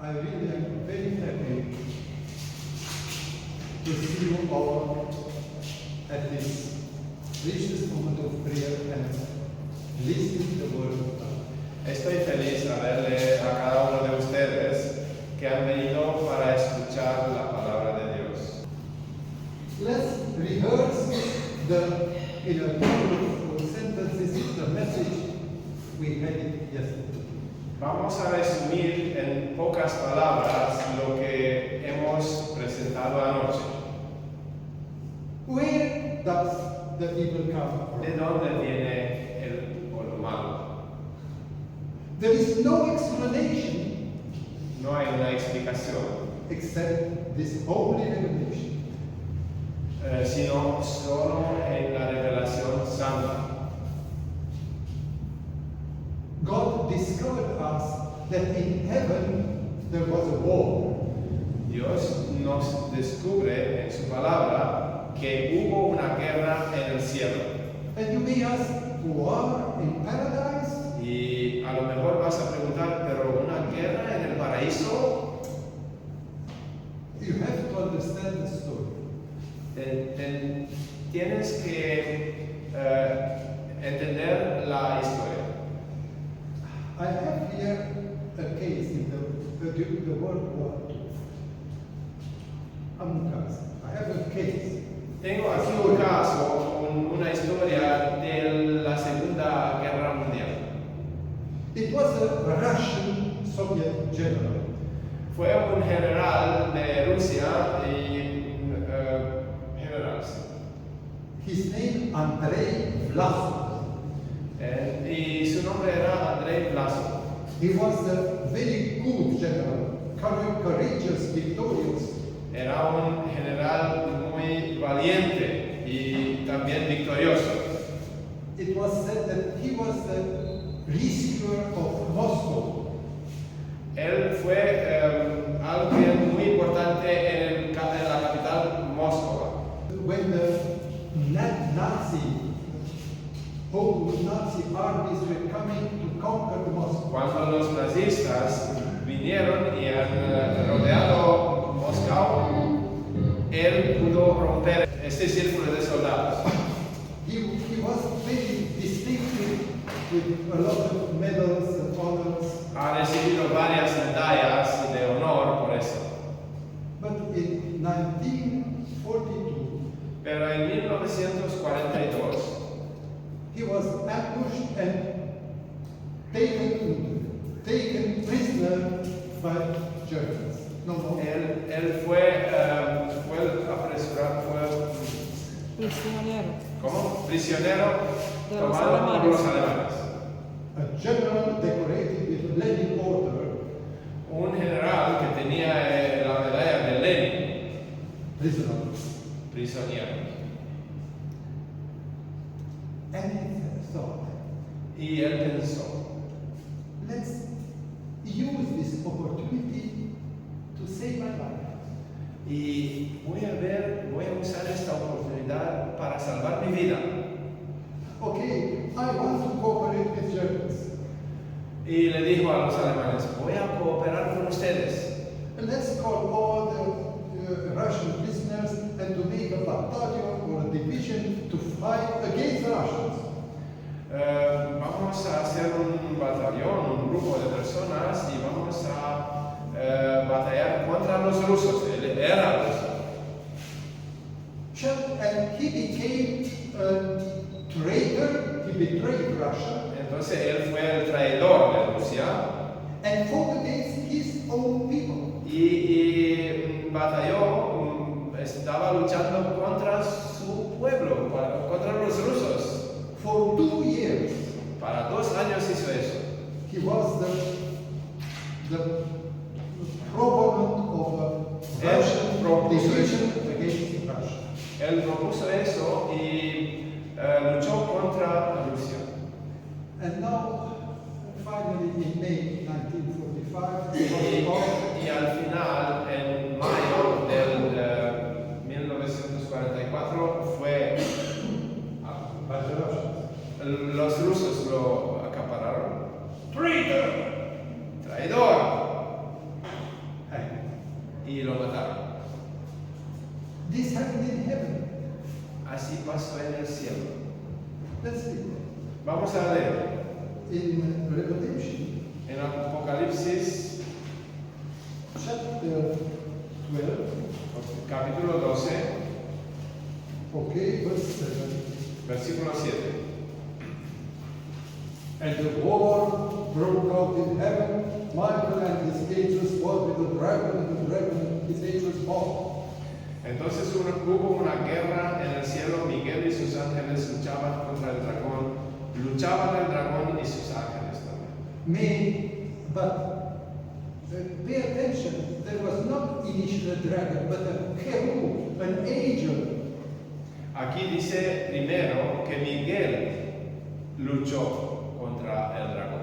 I really am very happy to see you all at this precious moment of prayer and listen to the word of God. Estoy feliz de verle a cada uno de ustedes que han venido para escuchar la palabra de Dios. Let's rehearse in a couple of sentences the message we had it yesterday. Vamos a resumir en pocas palabras lo que hemos presentado anoche. Where does the evil come ¿De from? dónde viene el o lo malo? There is no explanation No hay una explicación, except this holy revelation. sino solo en la revelación santa. God discovered us that in heaven there was a war. Dios nos descubre en su palabra que hubo una guerra en el cielo. And you may ask, war in paradise? Y a lo mejor vas a preguntar, ¿pero una guerra en el paraíso? You have to understand the story. Tienes que entender la historia. I have here a case in the World War II. I have a case. Tengo aquí un caso, una historia de la Segunda Guerra Mundial. It was a Russian Soviet general. Fue un general de Rusia y general. His name Andrei Vlasov. Y su nombre era Andrei Vlasov. He was a very good general, courageous, victorious. Era un general muy valiente y también victorioso. It was said that he was the rescuer of Moscow. Él fue alguien muy importante en la capital Moscú. When the Nazi armies were coming to conquer Moscow, Cuando los nazistas vinieron y han rodeado Moscú, él pudo romper este círculo de soldados. he was very distinctive with a lot of medals and honors. Ha recibido varias medallas de honor por eso. But in 1942, Pero en 1942 he was ambushed and taken prisoner by Germans. No. él fue apresurado, Prisionero. ¿cómo? Prisionero De los tomado por alemanes. los alemanes. A general decorated with Lenin Order, Un general que tenía la medalla de Lenin, prisoner. prisionero. And he thought, Y él pensó, let's use this opportunity to save my life. y voy a usar esta oportunidad para salvar mi vida. Okay, I want to cooperate with Germans. Y le dijo a los alemanes, voy a cooperar con ustedes. Let's call all the Russian prisoners and to make a battalion or a division to fight against the Russians. Vamos a hacer un batallón, un grupo de personas y vamos a batallar contra los rusos. Él era ruso. And he became a traitor, he betrayed Russia Entonces él fue el traidor de Rusia and fought against his own people. y batalló, estaba luchando contra su pueblo, contra los rusos. For 2 years, Para 2 años hizo eso. he was the proponent of a Russian division against Russia. Él propuso eso y luchó contra Rusia. And now, finally, in May 1945, he was off. Y al final, en mayo del 1944, fue By the Russians. los rusos lo acapararon. Traidor. y lo mataron. This happened in heaven. Así pasó en el cielo. Let's read Vamos a leer in Revelation en Apocalipsis chapter 12, capítulo 12, okay, verse 7. versículo 7. And the war broke out in heaven. Michael and his angels fought with the dragon, and the dragon and his angels fought. Entonces hubo una guerra en el cielo. Miguel y sus ángeles luchaban contra el dragón. Luchaban el dragón y sus ángeles también. Pay attention, there was not initially a dragon, but a cherub, an angel. Aquí dice primero que Miguel luchó contra el dragón.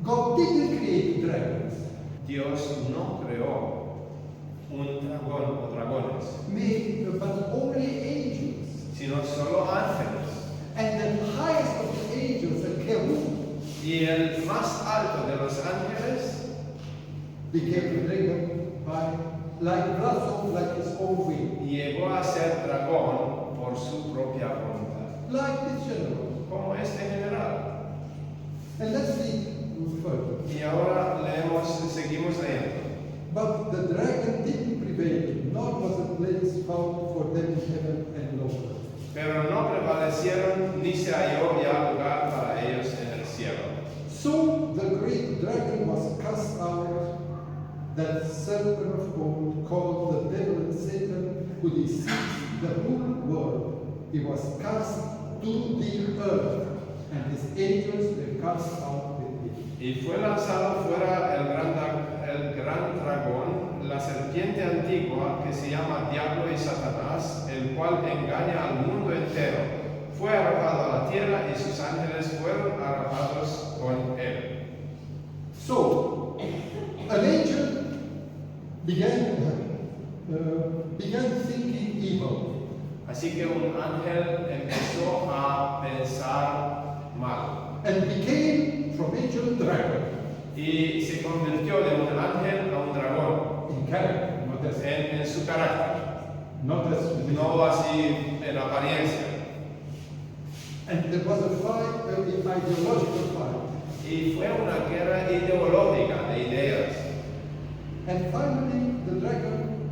God didn't create dragons, Dios no creó un dragón o dragones, but only angels. sino solo ángeles. And the highest of the angels, a cherub, Y el más alto de los ángeles became a dragon by, like grasshopper, like his own will. llegó a ser dragón por su propia voluntad, Like this general. como este general. And let's read further. Y ahora seguimos leyendo. But the dragon didn't prevail, nor was a place found for them in heaven any longer. Pero no prevalecieron ni se halló ya lugar para ellos en el cielo. So the great dragon was cast out, that serpent of gold, called the devil and Satan, who deceives the whole world. He was cast to the earth, and his angels were cast out with him. Y fue lanzado fuera el gran dragón, la serpiente antigua que se llama Diablo y Satanás, el cual engaña al mundo entero. Fue arrojado a la tierra y sus ángeles fueron arrojados con él. So, an angel began thinking evil, Así que un ángel empezó a pensar mal and became from angel dragon y se convirtió de un ángel a un dragón in character, en su carácter, not as no así en apariencia. And there was a fight, an ideological fight. Y fue una guerra ideológica de ideas. And finally, the dragon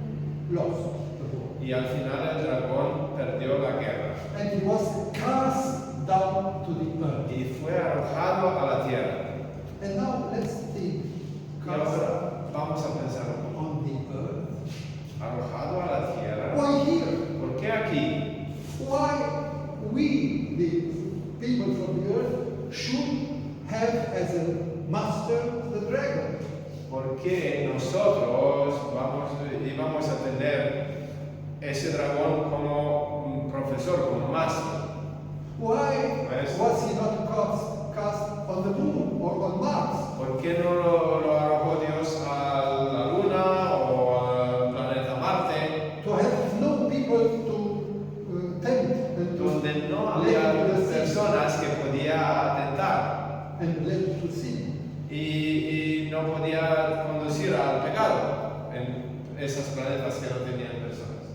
lost the war. Y al final el dragón perdió la guerra And he was cast down to the earth. y fue arrojado a la tierra. And now let's think. Y ahora vamos a pensar un poco. On the earth. Arrojado a la tierra. Why here? ¿Por qué aquí? Why we, the people from the earth, should have as a master the dragon? ¿Por qué nosotros íbamos a tener ese dragón como un profesor, como máster? Why Maestro. was he not cast on the moon or on Mars? ¿Por qué no lo arrojó Dios a la luna o al planeta Marte, To have no people to tempt and to donde no lead había to the sin personas que podía tentar and lead to sin? y no podía conducir al pecado en esos planetas que no tenían personas?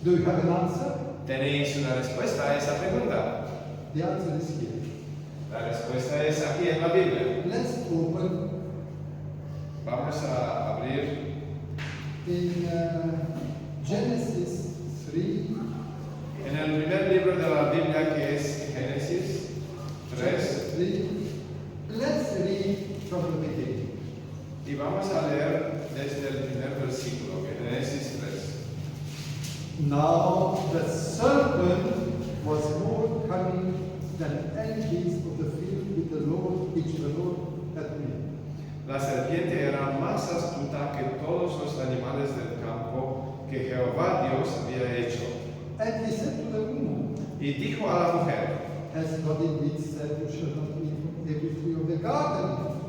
Do you have an answer? ¿Tenéis una respuesta a esa pregunta? The answer is here. La respuesta es aquí en la Biblia. Let's open Vamos a abrir in Genesis 3, en el primer libro de la Biblia, que es Génesis 3, 3. Let's read from the beginning. y vamos a leer desde el primer versículo, Génesis 3. Now the serpent was more cunning than any beast of the field which the Lord had made. La serpiente era más astuta que todos los animales del campo que Jehová Dios había hecho. And he said to the woman, Y dijo a la mujer, Has God indeed said you shall not eat from every tree of the garden?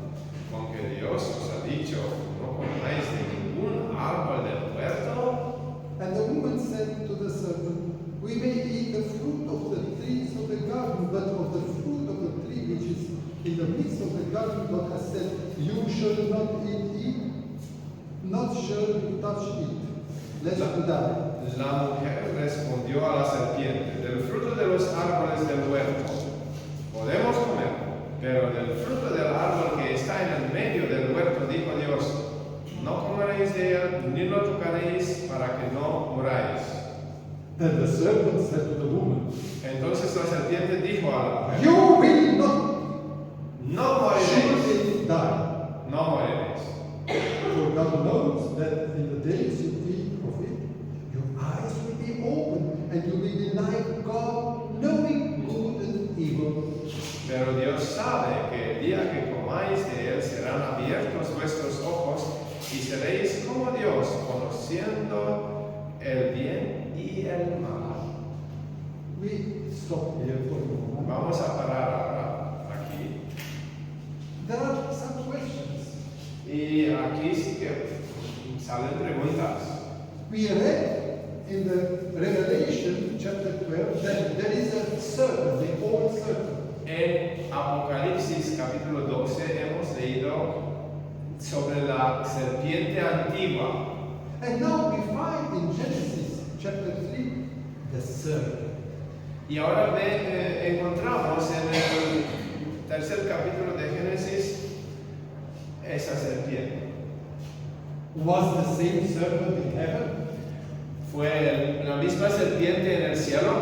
con que Dios os ha dicho, no comáis de ningún árbol del huerto. And the woman said to the serpent, We may eat the fruit of the trees of the garden, but of the fruit of the tree which is in the midst of the garden, God has said, "You shall not eat it, not shall you touch it, lest you die." La mujer respondió a la serpiente, del fruto de los árboles del huerto podemos comer, pero del fruto del árbol que está en el medio del huerto, dijo Dios, no comeréis de él, ni lo tocaréis para que no muráis. Then the serpent said to the woman, Entonces la serpiente dijo a la mujer, "You will not no moriréis, surely die. no moriréis. For God knows that in the days you eat of it, your eyes will be open, and you will be like God, knowing good and evil." Pero Dios sabe que el día que comáis de él serán abiertos vuestros ojos y seréis como Dios, conociendo el bien y el mal. We stop here for a moment. Vamos a parar ahora aquí. There are some questions. Y aquí sí que salen preguntas. We read in the Revelation chapter 12 that there is a serpent, the old serpent. En Apocalipsis capítulo 12 hemos leído sobre la serpiente antigua. And now we find in Genesis chapter 3 the serpent. Y ahora encontramos en el tercer capítulo de Génesis esa serpiente. Was the same serpent in heaven? ¿Fue la misma serpiente en el cielo?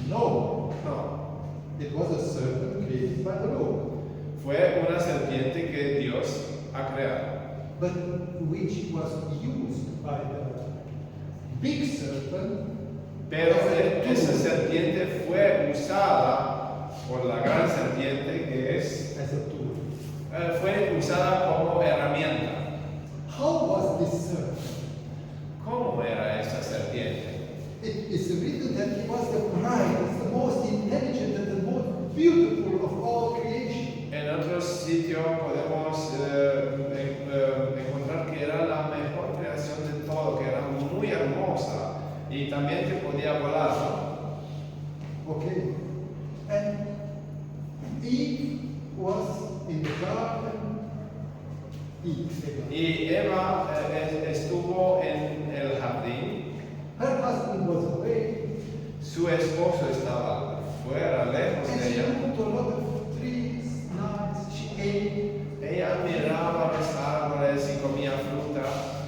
No. No. It was a serpent created by the Lord, Fue una serpiente que Dios ha creado, but which was used by the big serpent. pero esa serpiente fue usada por la gran serpiente que es, As a tool. fue usada como herramienta. How was this serpent? ¿Cómo era esa serpiente? It is written that he was the brightest, the most intelligent, and the most beautiful of all creation. En otro sitio podemos encontrar que era la mejor creación de todo, que era muy hermosa y también que podía volar, ¿no? Okay. And Eve was in the garden. Eve. Y Eva estuvo en el jardín, Her husband was away. su esposo estaba fuera, lejos And de she ella. looked to a lot of trees, nuts, she ate. Ella miraba los árboles y comía fruta.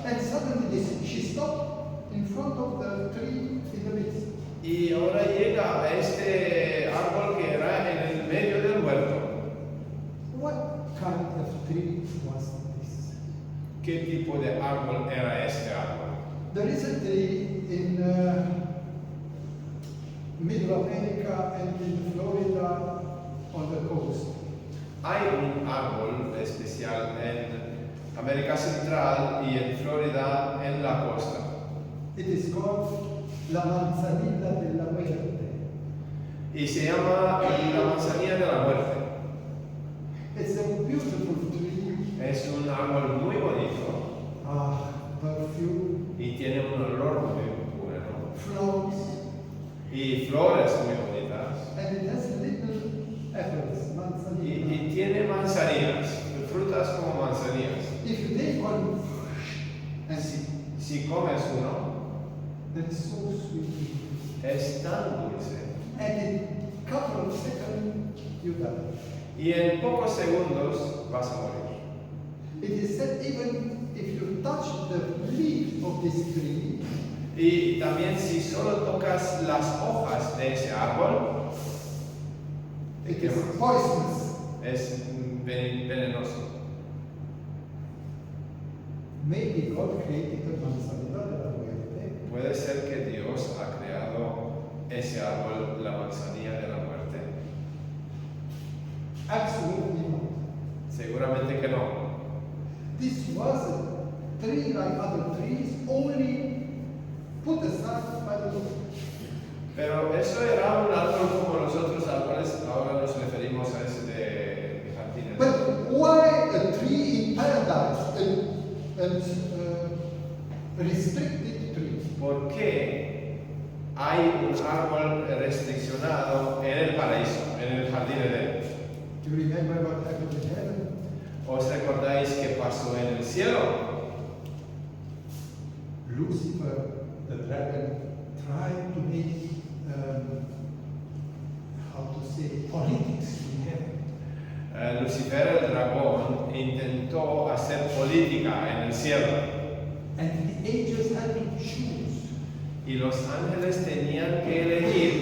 And suddenly she stopped in front of the tree in the midst. Y ahora llega a este árbol que era en el medio del huerto. What kind of tree was this? ¿Qué tipo de árbol era este árbol? There is a tree in Middle America and in Florida on the coast. Hay un árbol especial en América Central y en Florida en la costa. It is called La Manzanilla de la Muerte. Y se llama la manzanilla de la muerte. It's a beautiful tree, Es un árbol muy bonito perfume, y tiene un olor muy bueno. flowers, Y flores muy bonitas. and it has little apples, Y manzanilla. tiene manzanillas, frutas como manzanillas. If you take one and Si comes uno, then it's so sweet, es tan dulce. and in a couple of seconds you die. Y en pocos segundos vas a morir. It is said even if you touch the leaf of this tree, Y también si solo tocas las hojas de ese árbol, it ¿qué is más? poisonous. Es venenoso. Maybe God created the manzanilla de la muerte. Puede ser que Dios ha creado ese árbol, la manzanilla de la muerte. Absolutely not. Seguramente que no. This was a tree like other trees, only put aside by the Lord. Pero eso era un árbol como los otros árboles, ahora nos referimos a ese de jardines. But why a tree in paradise, restricted tree? ¿Por qué hay un árbol restriccionado en el paraíso, en el jardín de Edén? You remember pasó en el cielo. Lucifer, the dragon, tried to make, politics in heaven. Lucifer, el dragón, intentó hacer política en el cielo. And the angels had to choose Y los ángeles tenían que elegir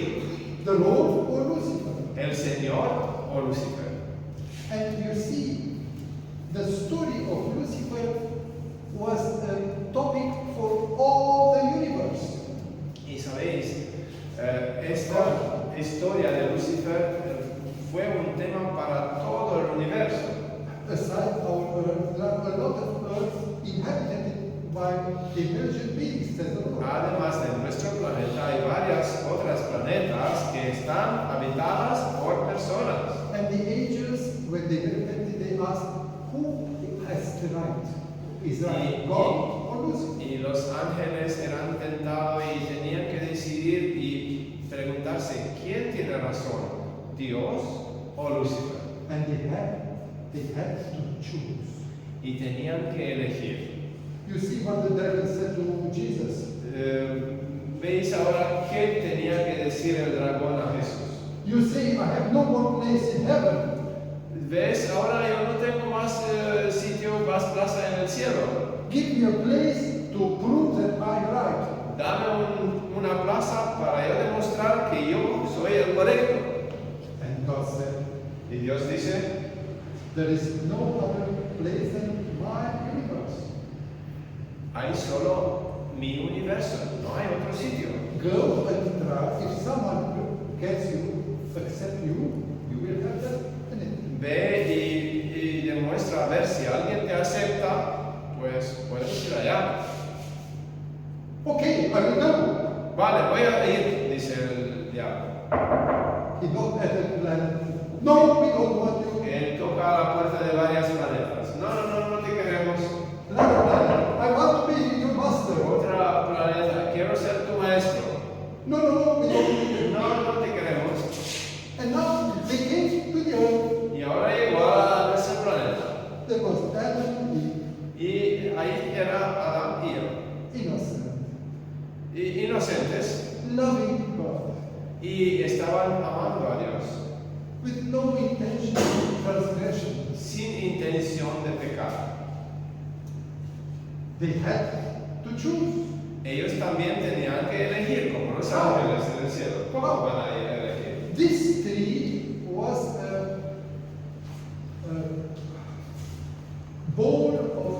the Lord or Lucifer. el Señor o Lucifer. And you see, the story of Lucifer was a topic for all the universe. Y sabéis, esta historia de Lucifer fue un tema para todo el universo. Aside our Earth, there are a lot of Earth inhabited by intelligent beings, says the Lord. Además de nuestro planeta, hay varias otras planetas que están habitadas por personas. And the angels, when they repented, they asked, who has the right? Is that God or Lucifer? Y los ángeles eran tentados y tenían que decidir y preguntarse, ¿quién tiene razón? ¿Dios o Lucifer? And they had to choose. Y tenían que elegir. You see what the devil said to Jesus. ¿Veis ahora qué tenía que decir el dragón a Jesús? You say, I have no more place in heaven. ¿Ves? Ahora yo no tengo más sitio, más plaza en el cielo. Give me a place to prove that I'm right. Dame una plaza para yo demostrar que yo soy el correcto. And God said, Y Dios dice, there is no other place than my universe. hay solo mi universo, no hay otro sitio. Go and try. If someone gets you, accept you, you will have that in it. Ve y demuestra a ver si alguien te acepta, pues puedes ir allá. Okay, I will go. Vale, voy a ir, dice el diablo. He knocked at the planet. No, we don't want you. Él toca a la puerta de varias planetas. No te queremos. Another planet. I want to be your master. Otra planeta, quiero ser tu maestro. No, we don't need you. No te queremos. And now they came to the earth. Y ahora llegó a nuestro planeta. There was Adam and Y ahí era Adán y Eva. Eve, innocent, Inocentes. loving God, Y estaban amando a Dios. with no intention of transgression. Sin intención de pecar. They had to choose. Ellos también tenían que elegir, como los ángeles en el cielo. ¿Cómo van a elegir? This tree was a bowl of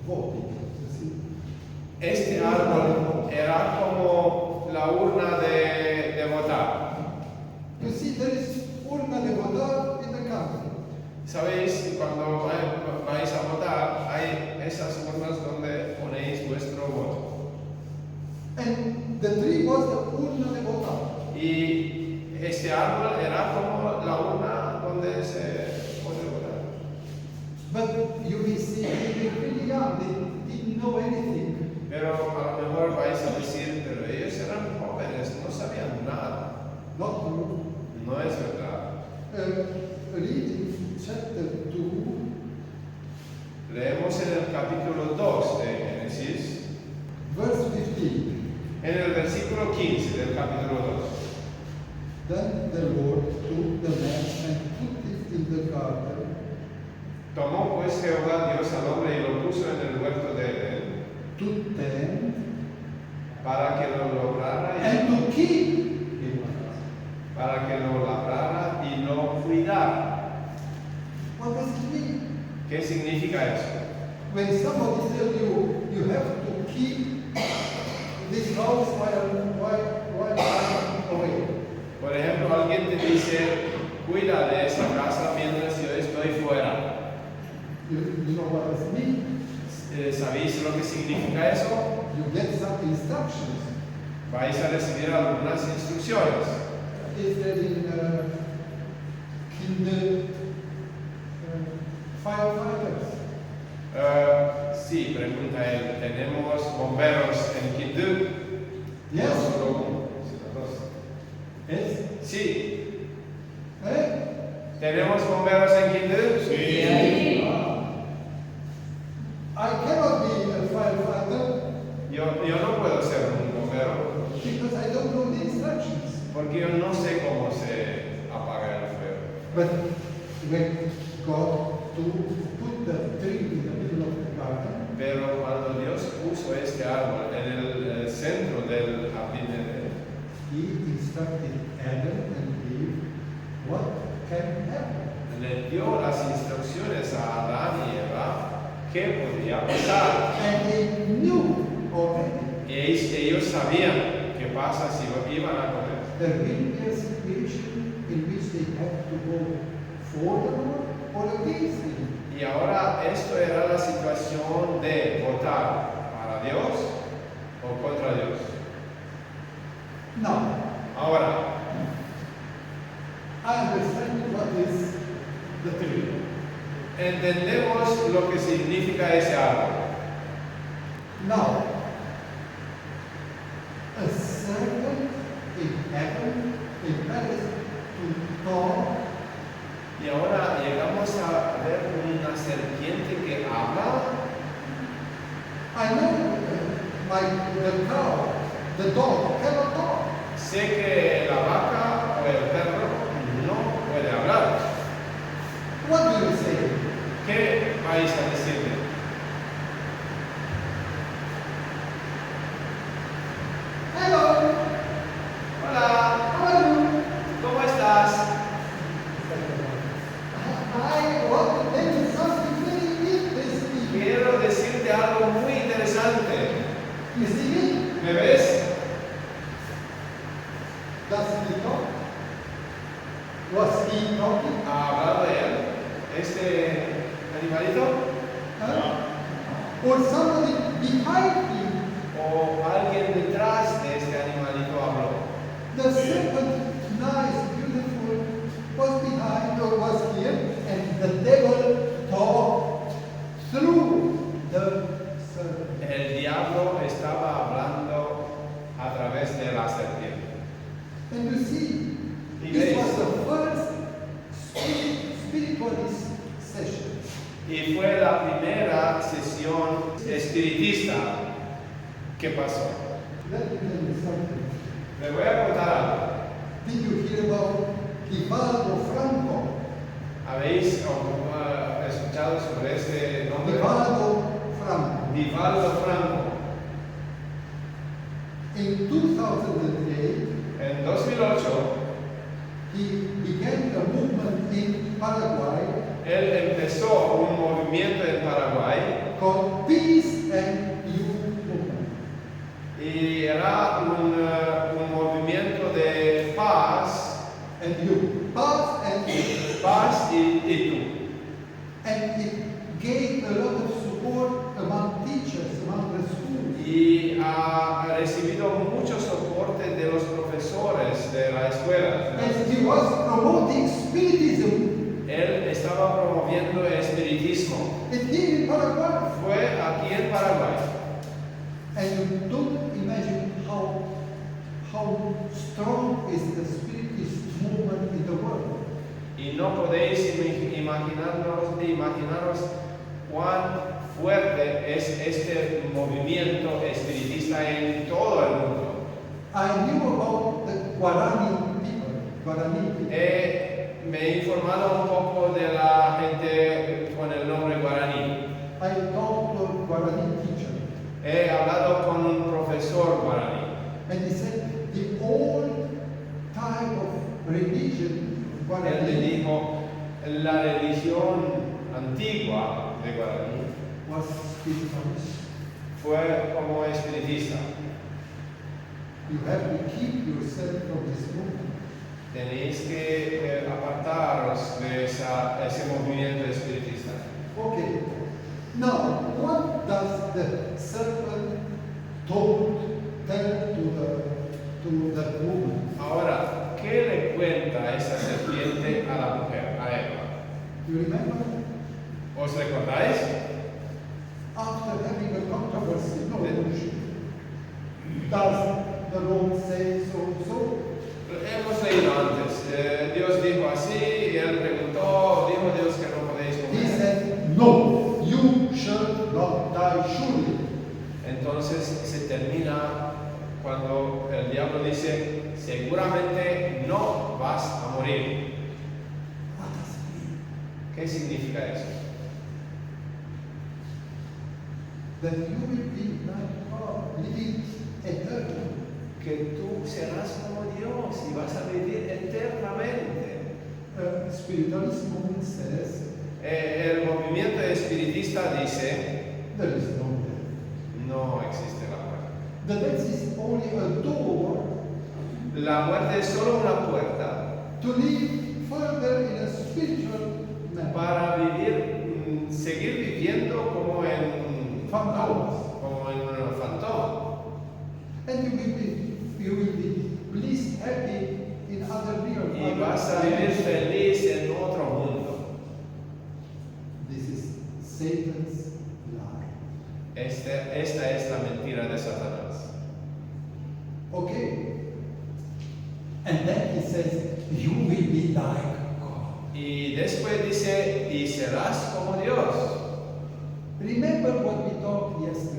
voting. You see? Este árbol era como la urna de votar. You see, there is urna de votar in the country. Sabéis, cuando vais a votar, hay esas urnas donde ponéis vuestro voto. And the tree was the urna de votar. Y este árbol era como la urna donde se puede votar. But you will see, they were really young, they didn't know anything. Pero a lo mejor vais a decir, pero ellos eran jóvenes, no sabían nada. Not true. No es verdad. Reading chapter 2, Leemos en el capítulo 2 de Génesis, verse 15. en el versículo 15 del capítulo 2. Then the Lord took the man and put it in the garden Tomó pues Jehová Dios al hombre y lo puso en el huerto de Edén to tend para que lo lograra and y to keep. para que lo labrara y lo cuidara. What does it mean? ¿Qué significa eso? When somebody tells you you have to keep this house while I'm away, Por ejemplo, alguien te dice, cuida de esa casa mientras yo estoy fuera. you know what does it mean? ¿Sabéis lo que significa eso? You get some instructions. Vais a recibir algunas instrucciones. Is there in firefighters? Sí, pregunta él. ¿Tenemos bomberos en Kindú? Yes. No, solo uno, sino dos. Yes. Sí. Eh? ¿Tenemos bomberos en Kindú? Sí. I cannot be a firefighter Yo no puedo ser un bombero because I don't know the instructions. porque yo no sé cómo se apaga el fuego. But when God to put the tree in the middle of the garden, Pero cuando Dios puso este árbol en el centro del jardín de Edén, He instructed Adam and Eve what can happen. le dio las instrucciones a Adán y Eva qué podría pasar. And they knew already Y ellos sabían qué pasa si iban a comer. there will be a situation in which they have to go for the Lord or against Him. Y ahora esto era la situación de votar para Dios o contra Dios. Now, Ahora, I understand what is the tree. entendemos lo que significa ese árbol. Now, a serpent in heaven, in paradise, to talk. Y ahora llegamos a ver una serpiente que habla. I know the cow, the dog cannot talk. Sé que la vaca o el perro no puede hablar. What do you say? ¿Qué vais a decirle? Hello, Hola, how are you? ¿cómo estás? I want to tell you something very interesting. Quiero decirte algo muy interesante. You see me? ¿Me ves? Does he talk? Was he talking? ¿Ha hablado él? ¿Este animalito? Huh? Or somebody behind him? ¿O alguien detrás de este animalito habló? The serpent, nice, beautiful, was behind or was here, and the devil talked through the serpent. El diablo estaba hablando a través de la serpiente. And you see, Y this veis. was the first spiritualist session. Y fue la primera sesión espiritista que pasó. Let me tell you something. Le voy a contar algo. Did you hear about Divaldo Franco? ¿Habéis escuchado sobre ese nombre? Divaldo Franco. Divaldo Franco. In 2008, En 2008, he began a movement in Paraguay él empezó un movimiento en Paraguay called Peace and Youth Movement. y era un movimiento de paz, And youth. Paz and youth. paz y tú. And it gave a lot of support among teachers, among the schools. Y ha recibido mucho soporte de los profesores de la escuela. And he was promoting Spiritism. Él estaba promoviendo el espiritismo. And here in Paraguay. Fue aquí en Paraguay. And you don't imagine how strong is the Spiritist movement in the world. Y no podéis imaginaros cuán fuerte es este movimiento espiritista en todo el mundo. I knew about the Guarani people. Me he informado un poco de la gente con el nombre guaraní. I talked to a Guarani teacher, He hablado con un profesor guaraní. and he said the old type of religion of Él me Guarani dijo, la religión antigua de guaraní was spiritualist. fue como espiritista. You have to keep yourself from this movement. Tenéis que apartaros de ese movimiento espiritista. Okay. Now, what does the serpent tell to the woman? Ahora, ¿qué le cuenta esa serpiente a la mujer, a Eva? You remember? ¿Os recordáis? After having a controversy, no, does the Lord say so? Hemos leído antes. Dios dijo así y él preguntó, dijo Dios que no podéis He comer. said, no, you shall not entonces se termina cuando el diablo dice, seguramente no vas a morir. What does it mean? ¿Qué significa eso? That you will be like God, living eternally. Que tú serás como Dios y vas a vivir eternamente. Spiritualism says El movimiento espiritista dice, there is no death. no existe la muerte. The death is only a door La muerte es solo una puerta to live further in a spiritual manner. para vivir, seguir viviendo como en Fantasmas. como en una fantoma. And you will be pleased, happy in other realms. Y vas a vivir feliz en otro mundo. This is Satan's lie. Esta es la mentira de Satanás. Okay. And then he says, you will be like God. Y después dice, y serás como Dios. Remember what we talked yesterday.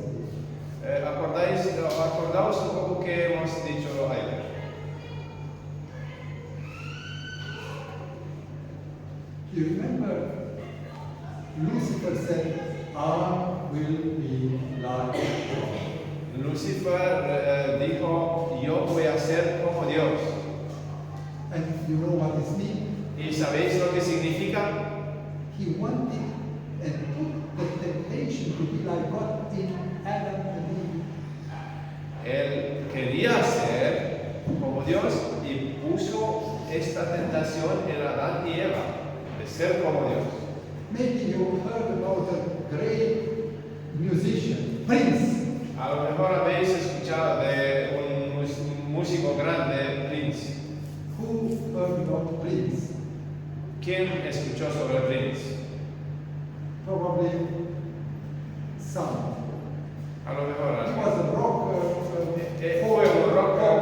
Acordaos un poco que hemos dicho ayer. You remember Lucifer said, I will be like God. Lucifer dijo, yo voy a ser como Dios. And you know what this means? ¿Y sabéis lo que significa? He wanted and put the temptation to be like God in Adam and Eve. Él quería ser como Dios y puso esta tentación en Adán y Eva, de ser como Dios. Maybe you heard about a great musician, Prince. A lo mejor habéis escuchado de un músico grande, Prince. Who heard about Prince? ¿Quién escuchó sobre Prince? Probably some. A lo mejor He was a rocker, fue un rocker.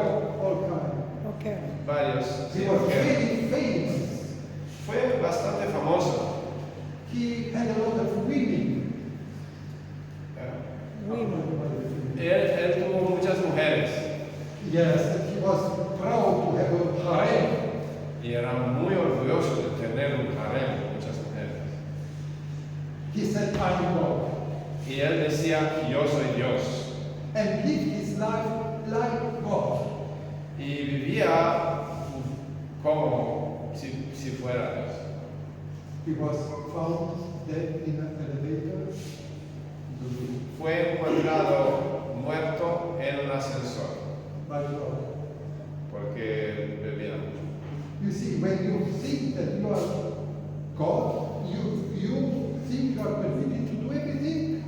all kind. Ok. Varios. He Sí, was porque very famous. fue bastante famoso. He had a lot of women. Women. Él tuvo muchas mujeres Yes, and he was proud to have a harem. y era muy orgulloso de tener un harem de muchas mujeres. He said, I'm God. Y él decía, yo soy Dios. And lived his life like God. Y vivía como si fuera Dios. He was found dead in an elevator. Fue encontrado muerto en un ascensor By God. porque bebía mucho. You see, when you think that you are God, you think you are permitted to do everything.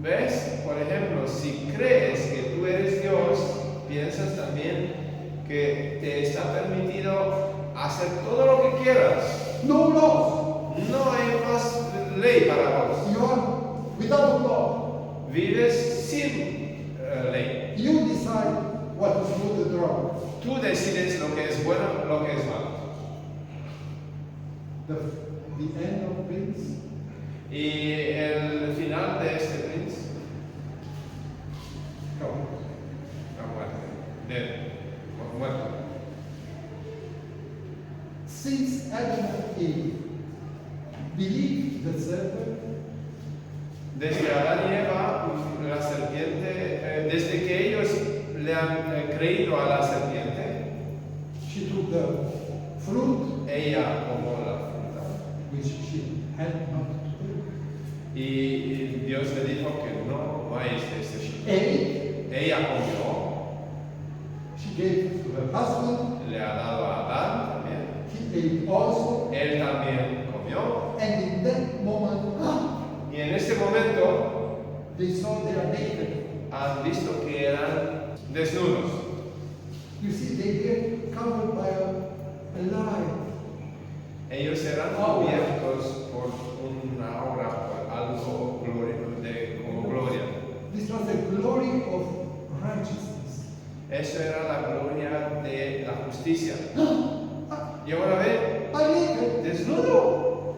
¿Ves? Por ejemplo, si crees que tú eres Dios, piensas también que te está permitido hacer todo lo que quieras. No laws. No hay más ley para vos. You are without law. Vives sin ley. You decide what is good and wrong. Tú decides lo que es bueno, lo que es malo. The end of Prince. Y el final de este Prince, Come. la muerte. Muerto. Since Adam and Eve believed the serpent, Desde Adán y Eva, la serpiente, desde que ellos le han creído a la serpiente, she took the fruit ella comió la fruta. which she had not to do. Y Dios le dijo que no comáis de este fruto. Ate, Ella comió, she gave to her husband, le ha dado a Adán también. he ate also, Él también comió. and in that moment, Y en este momento they saw they are naked. han visto que eran desnudos. You see, they were covered by a lie. Ellos eran cubiertos por una aura, por algo como gloria. This was the glory of righteousness. Eso era la gloria de la justicia. Ah, Y ahora ve, I'm naked. desnudo.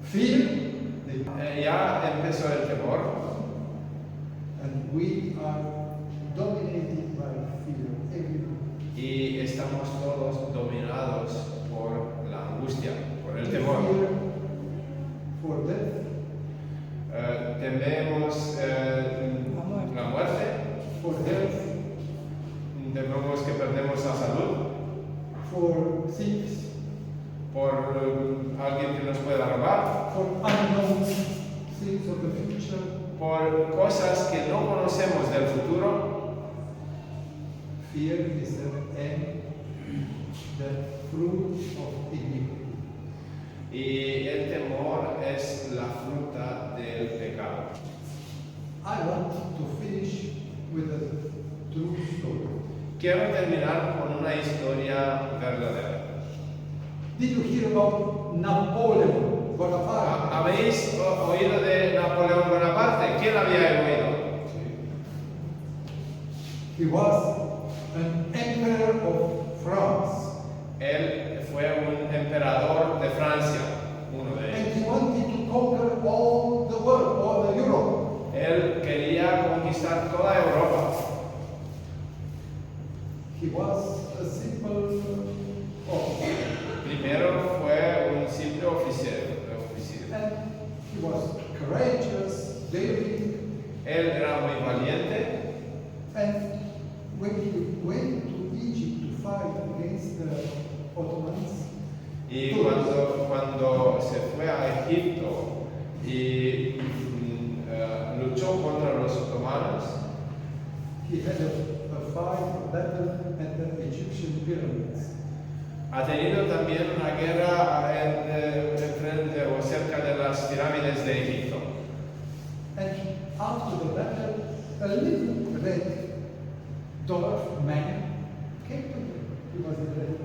Fear, they Ya empezó el temor. And we are dominated by fear. Everyone. Y estamos todos dominados por la angustia, por el temor. Fear for death, Tememos la muerte, for health, tememos que perdemos la salud, for thieves, por alguien que nos pueda robar, for unknown things of the future. por cosas que no conocemos del futuro. Fear is the end, the fruit of iniquity. Y el temor es la fruta del pecado. I want to finish with a true story. Quiero terminar con una historia verdadera. Did you hear about Napoleon Bonaparte? ¿Habéis oído de Napoleón Bonaparte? ¿Quién había oído? He was an emperor of France, Él fue un emperador de Francia, uno de and ellos. he wanted to conquer all the world, all the Europe. Él quería conquistar toda Europa. He was a simple officer, Primero fue un simple oficial. and he was courageous, daring, Él era muy valiente and when he went to Egypt to fight against the Ottomans, y cuando se fue a Egipto y luchó contra los otomanos, he had a fight, a battle at the Egyptian pyramids. ha tenido también una guerra en frente o cerca de las pirámides de Egipto. And after the battle, a little red dwarf man came to him. He was red.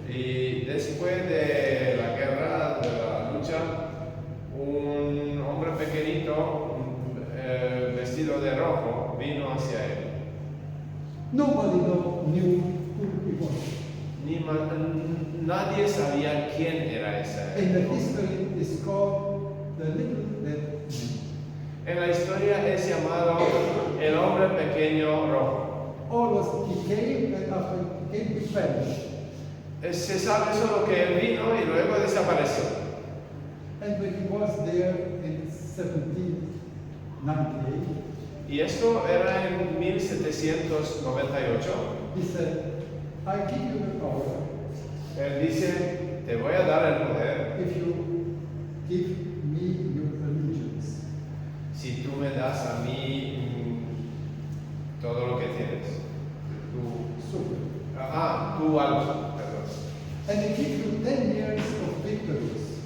Y después de la guerra, de la lucha, un hombre pequeñito vestido de rojo vino hacia él. Nobody knew who he was. Nadie sabía quién era ese In the hombre. history, it's called the little red man. En la historia es llamado el hombre pequeño rojo. Always he came, and after he came, he vanished. Se sabe solo que él vino y luego desapareció. And when he was there in 1798, Y esto era en 1798. he said, I give you the power Él dice, te voy a dar el poder if you give me your allegiance. si tú me das a mí todo lo que tienes. Tu alma, perdón. And he give you 10 years of victories.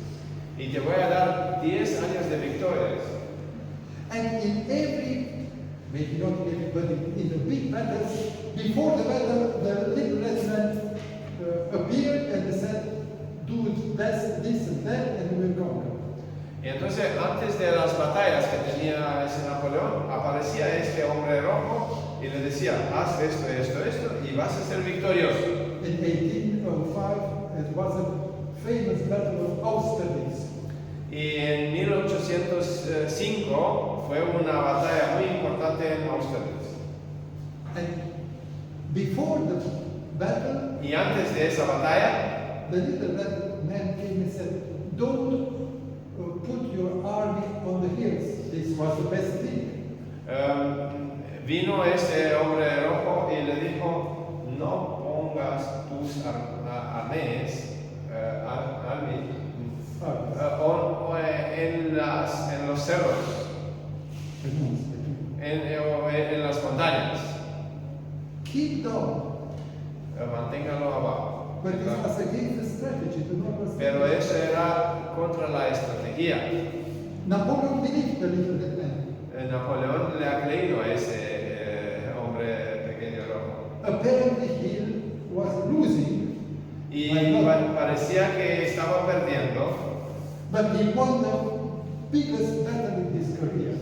Y te voy a dar 10 años de victorias. And in every, maybe not every, but in the big battles, before the battle, the little red man appeared and said, do this and that, and we will conquer. Y entonces, antes de las batallas que tenía ese Napoleón, aparecía este hombre rojo y le decía, haz esto, esto, esto, y vas a ser victorioso. In 1805, it was a famous battle of Austerlitz. Y en 1805 fue una batalla muy importante en Austerlitz. And before the battle, Y antes de esa batalla, the little red man came and said, don't put your army on the hills. This was the best thing. vino este hombre rojo y le dijo, no pongas tus armes en los cerros, en las montañas. Keep down. Manténgalo abajo. But it was against the strategy to not was Pero eso era contra la estrategia. Napoleon believed the little red man. Napoleón le ha creído a ese hombre pequeño rojo. Apparently he was losing, Y parecía que estaba perdiendo, but he won the biggest battle in his career.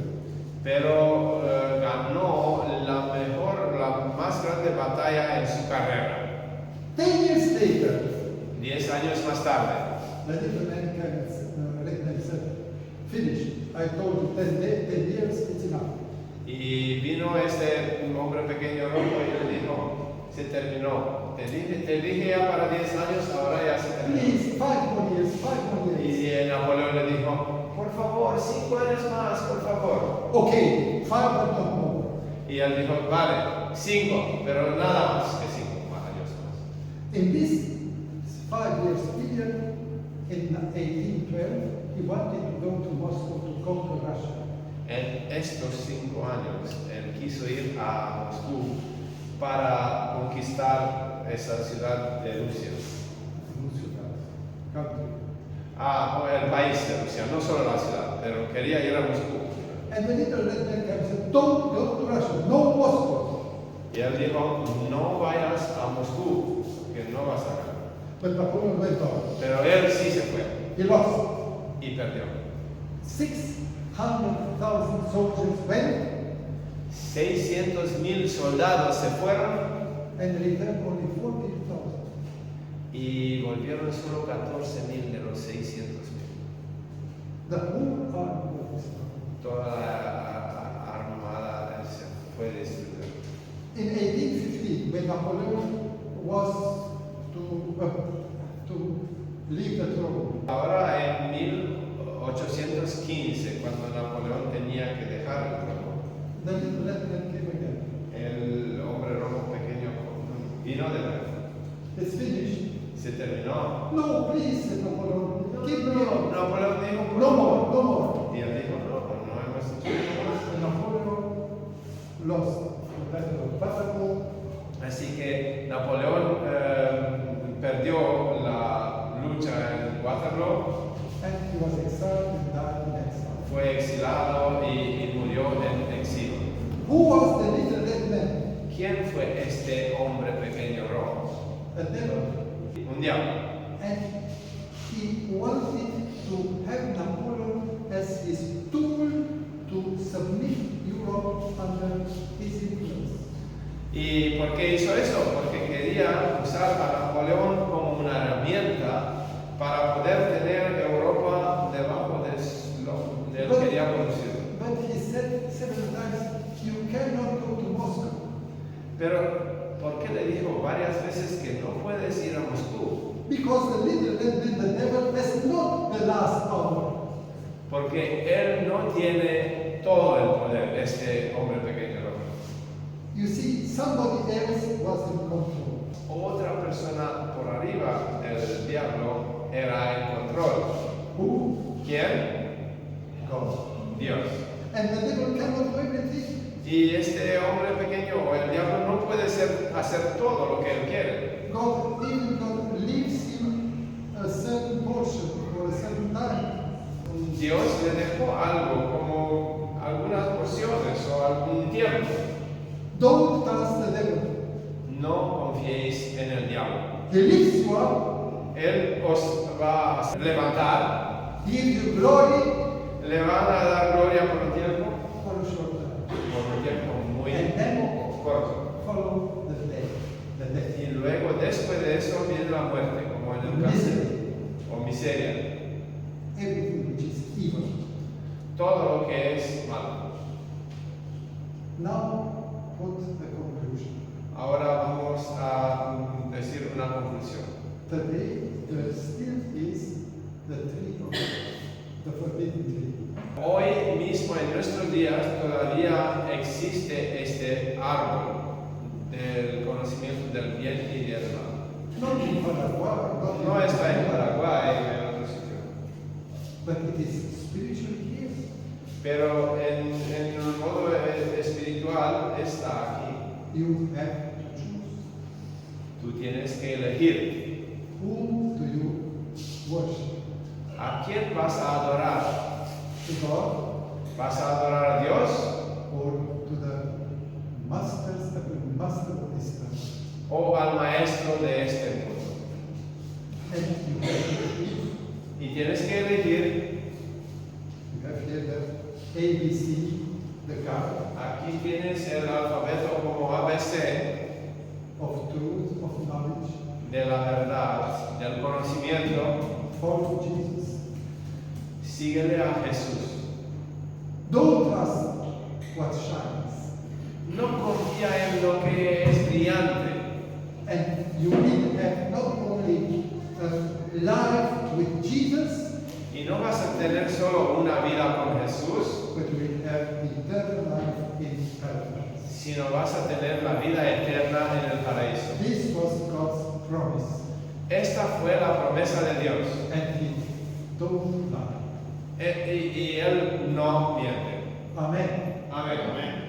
pero ganó la más grande batalla en su carrera. 10 years later, 10 años más tarde, the little man came and said, finish. I told you 10 years, it's enough. Y vino este hombre pequeño rojo y le dijo, se terminó. Te dije ya para 10 años, ahora ya se terminó. Please, 5 more years, 5 more years. Y Napoleón le dijo, por favor, 5 años más, por favor. Okay, 5 but not more. Y él dijo, vale, 5, pero nada más que 5 años más. In this 5 years period, in 1812, he wanted to go to Moscow to conquer Russia. En estos 5 años, él quiso ir a Moscú para conquistar esa ciudad de Rusia. Country. O el país de Rusia, no solo la ciudad, pero quería ir a Moscú. And the little red man came and said, don't go to Russia, no Moscow. Y él dijo, no vayas a Moscú, que no vas a ganar. But Napoleon went on. Pero él sí se fue He lost. y perdió. 600,000 soldiers went 600,000 soldados se fueron and returned only 40,000. y volvieron solo 14,000 de los 600,000. The whole army was destroyed. Toda la armada se fue destruida. In 1815, when Napoleon was to leave the throne, Ahora en 1815, cuando Napoleón tenía que dejar el trono, the little red man came again. el hombre rojo pequeño vino de nuevo. It's finished. Se terminó. No, please, said Napoleon. Give me up. Napoleón dijo, No more, no more. Y él dijo, no hemos hecho más. And Napoleon lost the battle of Waterloo. Así que Napoleón perdió la lucha en Waterloo, And he was exiled and died in exile. fue exilado y murió en exilio. Who was the little red man? ¿Quién fue este hombre pequeño rojo? A devil. Un diablo. And he wanted to have Napoleon as his tool to submit Europe under his influence. ¿Y por qué hizo eso? Porque quería usar a Napoleón como una herramienta para poder tener Europa debajo de lo que quería producir. But he said several times, you cannot go to Moscow. Pero, ¿por qué le dijo varias veces que no puedes ir a Moscú? Because the little red man, the devil, has not the last power. Porque él no tiene todo el poder, este hombre pequeño rojo. You see, somebody else was in control. Otra persona por arriba del diablo era el control. Who? ¿Quién? God. Dios. And the devil cannot do everything. Y este hombre pequeño o el diablo no puede hacer todo lo que él quiere. God leaves him a certain portion for a certain time. Dios le dejó algo como algunas porciones o algún tiempo. Don't trust the devil. No confiéis en el diablo. He lifts you up, Él os va a levantar, gives you glory le van a dar gloria por un tiempo, for a short time. muy And then corto. follow the death. Y luego, después de eso, viene la muerte, como en el cáncer o miseria. Everything which is evil. Todo lo que es malo. Now, put the conclusion. Ahora vamos a decir una conclusión. Today, there still is the tree of the forbidden tree. Hoy mismo, en nuestros días, todavía existe este árbol del conocimiento del bien y del mal. Not in Paraguay, not in No está en Paraguay, en otro sitio. but it is spiritually here. Pero en un modo espiritual está aquí. You have to choose. Tú tienes que elegir Whom do you worship? a quién vas a adorar. To God ¿Vas a adorar a Dios or to the master of this earth? o al maestro de este mundo? And you have to choose. Y tienes que elegir. You have here the ABC, the card Aquí tienes el alfabeto como ABC of truth, of knowledge. de la verdad, del conocimiento. Follow Jesus. Síguele a Jesús. Don't trust what shines. No confía en lo que es brillante. And you will have not only a life with Jesus, Y no vas a tener solo una vida con Jesús, but you will have eternal life in paradise. sino vas a tener la vida eterna en el paraíso. This was God's promise, Esta fue la promesa de Dios. and He don't lie. Y Él no miente. Amen. Amén.